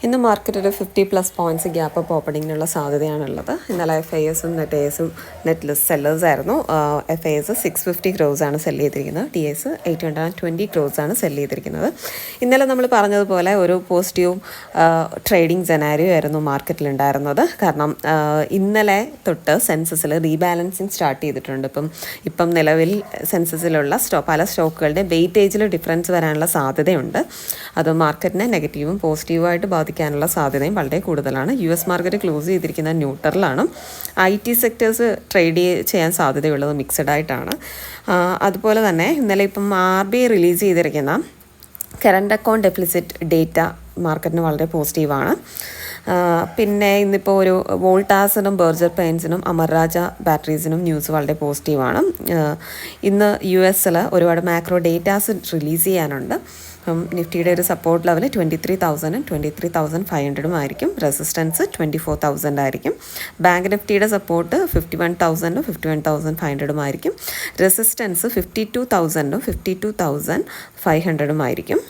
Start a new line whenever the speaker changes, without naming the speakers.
ഇന്ന് മാർക്കറ്റിൽ 50+ points gap up ഓപ്പണിങ്ങിനുള്ള സാധ്യതയാണുള്ളത്. ഇന്നലെ FISും നെറ്റേഴ്സും നെറ്റ്ലെസ് സെല്ലേഴ്സ് ആയിരുന്നു. FIS 650 crores ആണ് സെല് ചെയ്തിരിക്കുന്നത്. TS 820 crores ആണ് സെല് ചെയ്തിരിക്കുന്നത്. ഇന്നലെ നമ്മൾ പറഞ്ഞതുപോലെ ഒരു പോസിറ്റീവ് ട്രേഡിംഗ് സെനാരിയോ ആയിരുന്നു മാർക്കറ്റിലുണ്ടായിരുന്നത്. കാരണം ഇന്നലെ തൊട്ട് സെൻസസിൽ റീബാലൻസിങ് സ്റ്റാർട്ട് ചെയ്തിട്ടുണ്ട്. ഇപ്പം നിലവിൽ സെൻസസിലുള്ള പല സ്റ്റോക്കുകളുടെ വെയിറ്റേജിൽ ഡിഫറൻസ് വരാനുള്ള സാധ്യതയുണ്ട്. അത് മാർക്കറ്റിനെ നെഗറ്റീവും പോസിറ്റീവുമായിട്ട് ബാധിക്കാനുള്ള സാധ്യതയും വളരെ കൂടുതലാണ്. US മാർക്കറ്റ് ക്ലോസ് ചെയ്തിരിക്കുന്ന ന്യൂട്രലാണ്. IT സെക്ടേഴ്സ് ട്രേഡ് ചെയ്യാൻ സാധ്യതയുള്ളത് മിക്സഡ് ആയിട്ടാണ്. അതുപോലെ തന്നെ ഇന്നലെ ഇപ്പം RBI റിലീസ് ചെയ്തിരിക്കുന്ന കറണ്ട് അക്കൗണ്ട് ഡെഫിസിറ്റ് ഡേറ്റ മാർക്കറ്റിന് വളരെ പോസിറ്റീവാണ്. പിന്നെ ഇന്നിപ്പോൾ ഒരു വോൾട്ടാസിനും ബർജർ പെയിൻസിനും അമർരാജ ബാറ്ററീസിനും ന്യൂസ് വളരെ പോസിറ്റീവാണ്. ഇന്ന് US ഒരുപാട് മാക്രോ ഡേറ്റാസ് റിലീസ് ചെയ്യാനുണ്ട്. നിഫ്റ്റിയുടെ ഒരു സപ്പോർട്ട് ലെവൽ 23,000 23,500 ആയിരിക്കും. റെസിസ്റ്റൻസ് 24,000 ആയിരിക്കും. ബാങ്ക് നിഫ്റ്റിയുടെ സപ്പോർട്ട് 51,000 51,500 ആയിരിക്കും. റെസിസ്റ്റൻസ് 52,000 52,500 ആയിരിക്കും.